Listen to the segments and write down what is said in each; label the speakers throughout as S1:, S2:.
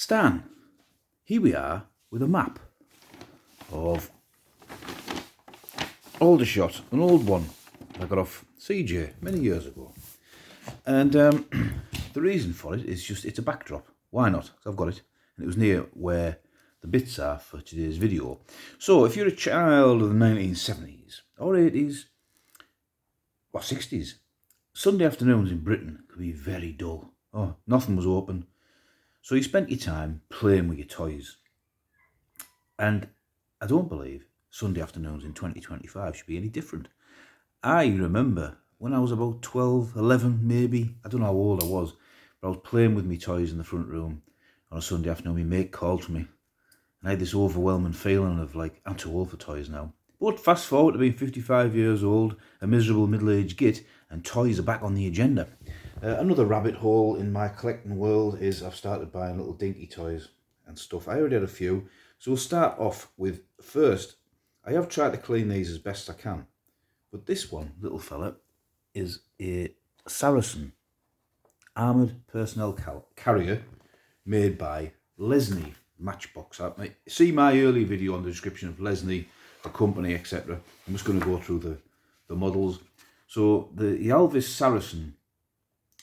S1: Stan, here we are with a map of Aldershot, an old one I got off CJ many years ago. And the reason for it is just it's a backdrop. Why not? 'Cause I've got it. And it was near where the bits are for today's video. So if you're a child of the 1970s or 80s or 60s, Sunday afternoons in Britain could be very dull. Oh, nothing was open. So you spent your time playing with your toys. And I don't believe Sunday afternoons in 2025 should be any different. I remember when I was about 12, 11 maybe, I don't know how old I was, but I was playing with my toys in the front room on a Sunday afternoon. My mate called to me, and I had this overwhelming feeling of like, I'm too old for toys now. But fast forward to being 55 years old, a miserable middle-aged git, and toys are back on the agenda. Another rabbit hole in my collecting world is I've started buying little Dinky toys and stuff. I already had a few. So we'll start off with, first, I have tried to clean these as best I can. But this one, little fella, is a Saracen armoured personnel carrier made by Lesney Matchbox. See my early video on the description of Lesney, the company, etc. I'm just going to go through the models. So the Alvis Saracen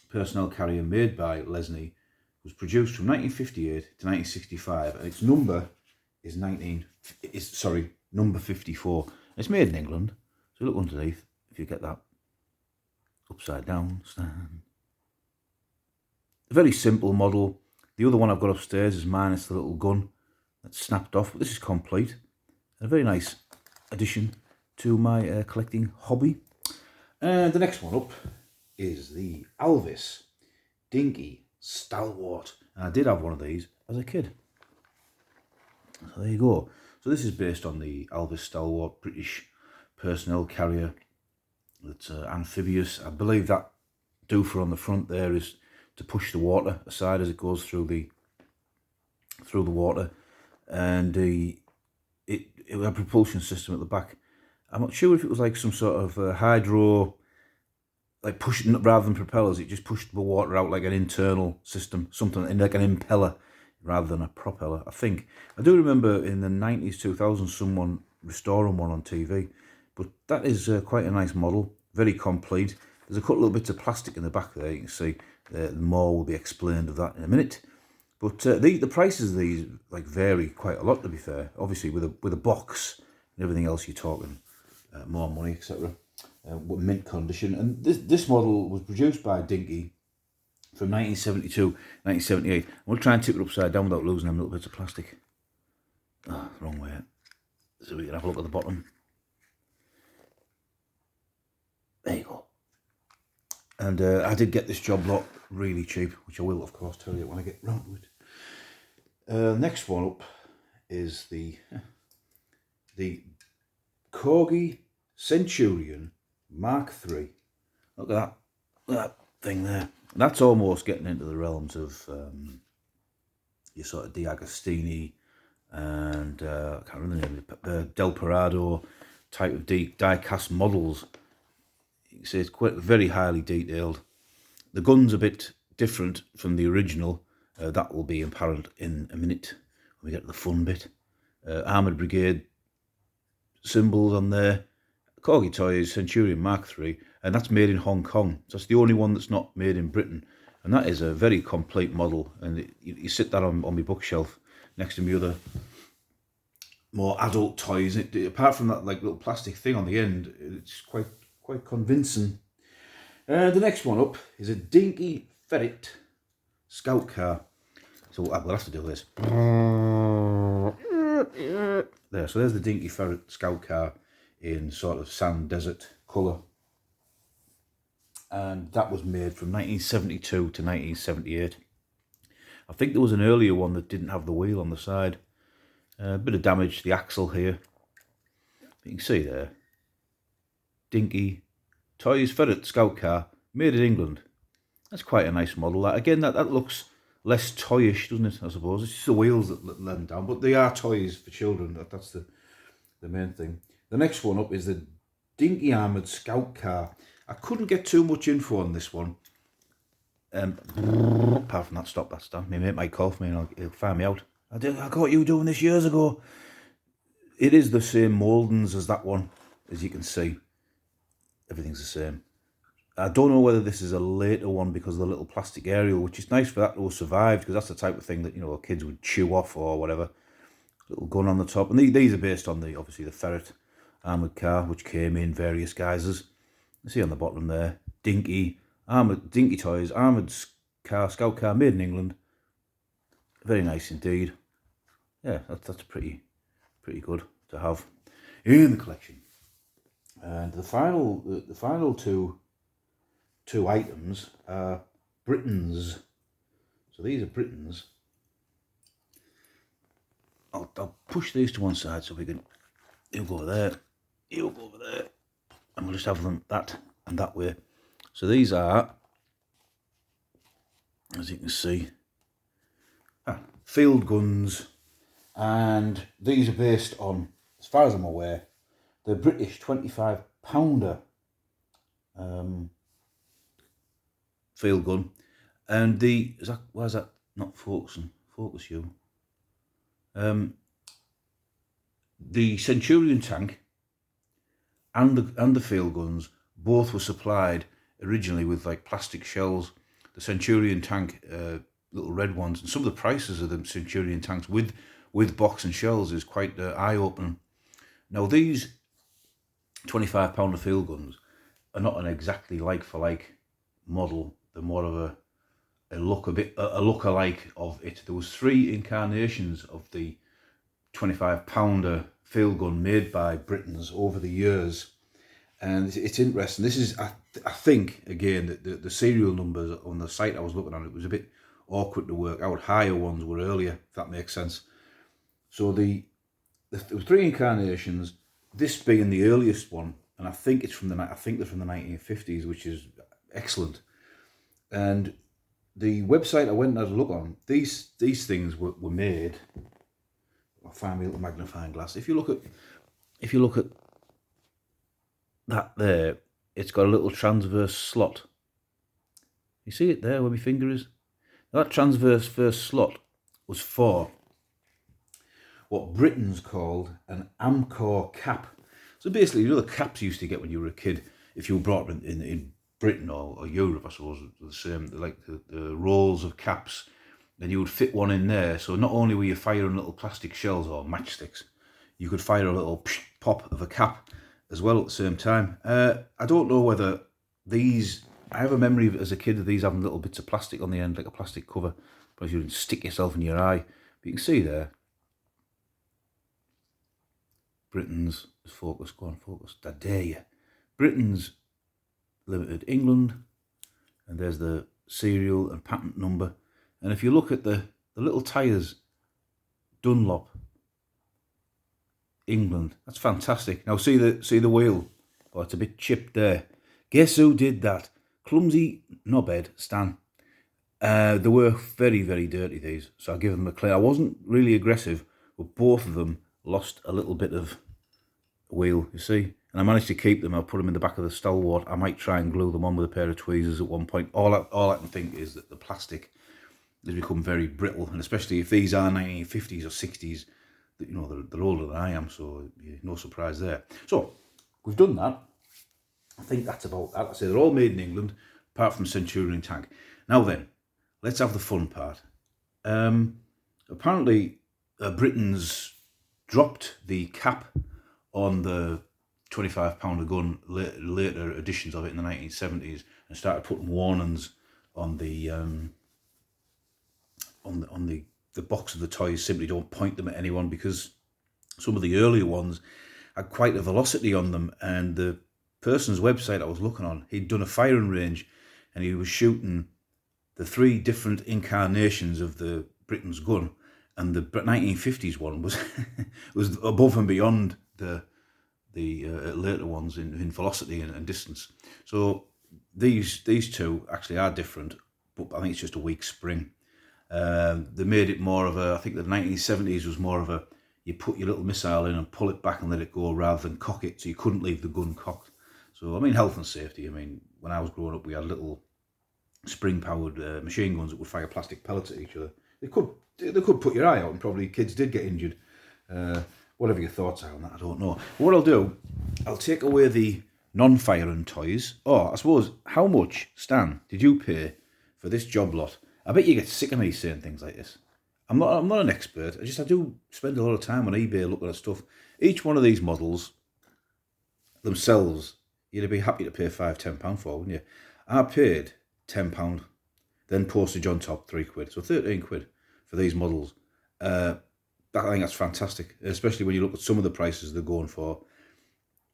S1: personnel carrier made by Lesney was produced from 1958 to 1965, and its number is number 54. It's made in England. So look underneath, if you get that upside down stand. A very simple model. The other one I've got upstairs is minus the little gun that's snapped off, but this is complete. A very nice addition to my collecting hobby. And the next one up is the Alvis Dinky Stalwart. And I did have one of these as a kid. So there you go. So this is based on the Alvis Stalwart British personnel carrier that's amphibious. I believe that doofer on the front there is to push the water aside as it goes through the water, and it had a propulsion system at the back. I'm not sure if it was like some sort of hydro, like pushing rather than propellers. It just pushed the water out like an internal system, something like an impeller rather than a propeller. I think I do remember in the 90s, 2000s, someone restoring one on TV. But that is quite a nice model, very complete. There's a couple of bits of plastic in the back there. You can see more will be explained of that in a minute. But the prices of these like vary quite a lot, to be fair. Obviously, with a box and everything else, you're talking more money, etc. Mint condition. And this model was produced by Dinky from 1972, 1978. We'll try and tip it upside down without losing them little bits of plastic. Oh, wrong way. So we can have a look at the bottom. There you go. And I did get this job lot really cheap, which I will, of course, tell you when I get round to it. Next one up is the Corgi Centurion Mark III. Look at that thing there. That's almost getting into the realms of your sort of D'Agostini and I can't remember the name, Del Parado type of die-cast models. You can see it's quite very highly detailed. The gun's a bit different from the original. That will be apparent in a minute when we get to the fun bit. Armoured Brigade symbols on there. Corgi Toys Centurion Mark III, and that's made in Hong Kong. So that's the only one that's not made in Britain. And that is a very complete model. And you sit that on my bookshelf next to me other more adult toys. Apart from that like little plastic thing on the end, it's quite convincing. The next one up is a Dinky Ferret Scout Car. So we'll have to do this. There, so there's the Dinky Ferret Scout Car in sort of sand desert colour. And that was made from 1972 to 1978. I think there was an earlier one that didn't have the wheel on the side. A bit of damage to the axle here. You can see there. Dinky Toys Ferret Scout Car, made in England. That's quite a nice model. That looks less toyish, doesn't it, I suppose? It's just the wheels that let them down, but they are toys for children. That's the main thing. The next one up is the Dinky Armoured Scout Car. I couldn't get too much info on this one. Apart from that, stop that, Stan. My mate might call for me and he'll find me out. I caught you doing this years ago. It is the same mouldings as that one, as you can see. Everything's the same. I don't know whether this is a later one because of the little plastic aerial, which is nice for that to have survived, because that's the type of thing that, you know, kids would chew off or whatever. Little gun on the top. And these are based on obviously the Ferret armoured car, which came in various guises. You see on the bottom there, Dinky, Dinky Toys, armoured car, scout car, made in England. Very nice indeed. Yeah, that's pretty good to have in the collection. And the final two items are Britons. So these are Britons. I'll push these to one side so we can. He'll go over there. He'll go over there, and we'll just have them that and that way. So these are, as you can see, field guns, and these are based on, as far as I'm aware, the British 25-pounder field gun, and why is that not focusing? Focus you. The Centurion tank and the field guns both were supplied originally with like plastic shells. The Centurion tank, little red ones, and some of the prices of the Centurion tanks with box and shells is quite eye-opening. Now these 25-pounder field guns are not an exactly like-for-like model. They're more of a look-alike of it. There was 3 incarnations of the 25-pounder field gun made by Britons over the years, and it's interesting. This is, I think, again, that the serial numbers on the site I was looking at, it was a bit awkward to work out. Higher ones were earlier, if that makes sense. So there were 3 incarnations. This being the earliest one, and I think they're from the 1950s, which is excellent. And the website I went and had a look on, these things were made. I'll find me a little magnifying glass. If you look at that there, it's got a little transverse slot. You see it there where my finger is? That transverse first slot was for what Britons called an Amcor cap. So basically, you know the caps you used to get when you were a kid, if you were brought up in Britain or Europe, I suppose, the same, like the rolls of caps. Then you would fit one in there. So not only were you firing little plastic shells or matchsticks, you could fire a little pop of a cap as well at the same time. I don't know whether these, I have a memory of as a kid of these having little bits of plastic on the end, like a plastic cover, but you would stick yourself in your eye. But you can see there, Britons, focus, go on, focus, I dare you. Britons Limited, England, and there's the serial and patent number. And if you look at the little tyres, Dunlop, England, that's fantastic. Now see the wheel, oh, it's a bit chipped there. Guess who did that? Clumsy knobhead Stan. They were very, very dirty, these, so I give them a clear. I wasn't really aggressive, but both of them lost a little bit of wheel, you see. And I managed to keep them. I'll put them in the back of the Stalwart. I might try and glue them on with a pair of tweezers at one point. All I can think is that the plastic has become very brittle, and especially if these are 1950s or 60s, you know, they're older than I am, so no surprise there. So we've done that. I think that's about that. I say they're all made in England, apart from Centurion tank. Now then, let's have the fun part. Apparently, Britons dropped the cap on the 25-pounder gun, later editions of it in the 1970s, and started putting warnings on the box of the toys. Simply don't point them at anyone, because some of the earlier ones had quite a velocity on them. And the person's website I was looking on, he'd done a firing range, and he was shooting the 3 different incarnations of the Britain's gun, and the 1950s one was was above and beyond the later ones in velocity and distance. So these two actually are different, but I think it's just a weak spring. They made it more of a, I think the 1970s was more of a, you put your little missile in and pull it back and let it go, rather than cock it, so you couldn't leave the gun cocked. So I mean, health and safety, I mean, when I was growing up, we had little spring-powered machine guns that would fire plastic pellets at each other. They could put your eye out, and probably kids did get injured. Whatever your thoughts are on that, I don't know. But what I'll do, I'll take away the non-firing toys. Oh, I suppose, how much, Stan, did you pay for this job lot? I bet you get sick of me saying things like this. I'm not an expert. I do spend a lot of time on eBay looking at stuff. Each one of these models themselves, you'd be happy to pay £5-10 for, wouldn't you? I paid £10, then postage on top, £3, so £13 for these models. I think that's fantastic, especially when you look at some of the prices they're going for.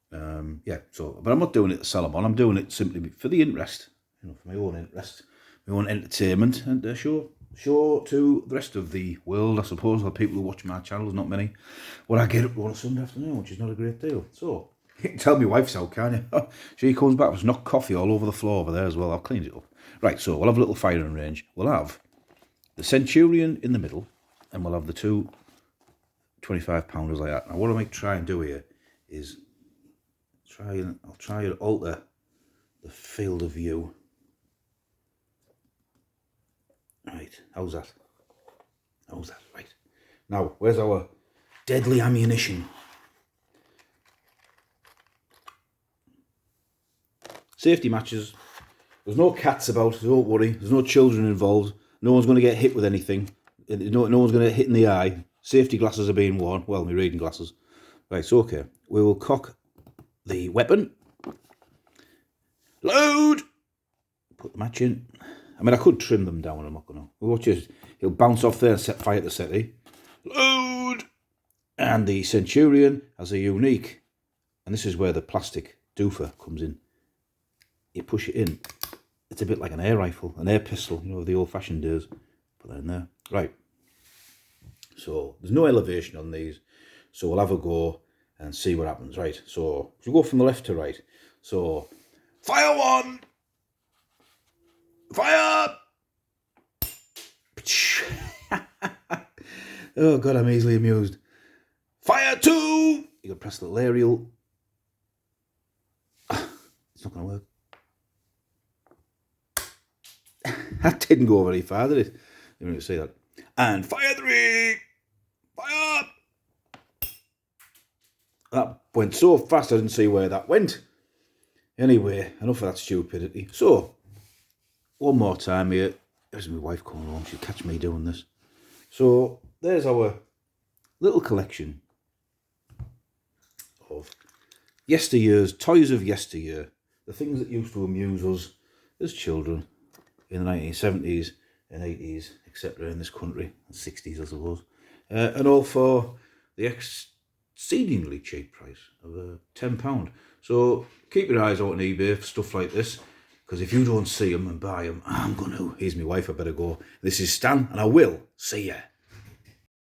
S1: But I'm not doing it to sell them on. I'm doing it simply for the interest, for my own interest, my own entertainment, and show to the rest of the world, I suppose, the people who watch my channels, not many, what I get up on a Sunday afternoon, which is not a great deal. So, you can tell my wife's out, can't you? She comes back, there's knocked coffee all over the floor over there as well. I've cleaned it up. Right, so we'll have a little firing range. We'll have the Centurion in the middle, and we'll have the two 25-pounders like that. Now, what I might try and do here is I'll try and alter the field of view. Right, how's that? Right. Now, where's our deadly ammunition? Safety matches. There's no cats about, don't worry. There's no children involved. No one's going to get hit with anything. No one's going to get hit in the eye. Safety glasses are being worn. Well, my reading glasses. Right, so okay. We will cock the weapon. Load! Put the match in. I mean, I could trim them down. I'm not going to. Watch it. He'll bounce off there and set fire to the settee. Load! And the Centurion has a unique, and this is where the plastic doofer comes in. You push it in. It's a bit like an air rifle, an air pistol, the old-fashioned days. Put that in there. Right. So, there's no elevation on these. So, we'll have a go and see what happens. Right. So, we'll go from the left to right. So, fire one! Fire! Oh, God, I'm easily amused. Fire two! You got to press the aerial. It's not going to work. That didn't go very far, did it? You don't see that. And fire three! Fire! That went so fast I didn't see where that went. Anyway, enough of that stupidity. So, one more time here. There's my wife coming home. She'll catch me doing this. So, there's our little collection of yesteryear's, toys of yesteryear. The things that used to amuse us as children in the 1970s and 80s, etc. in this country, 60s I suppose. And all for the exceedingly cheap price of £10. So keep your eyes out on eBay for stuff like this, because if you don't see them and buy them, I'm going to. Here's my wife, I better go. This is Stan, and I will see ya.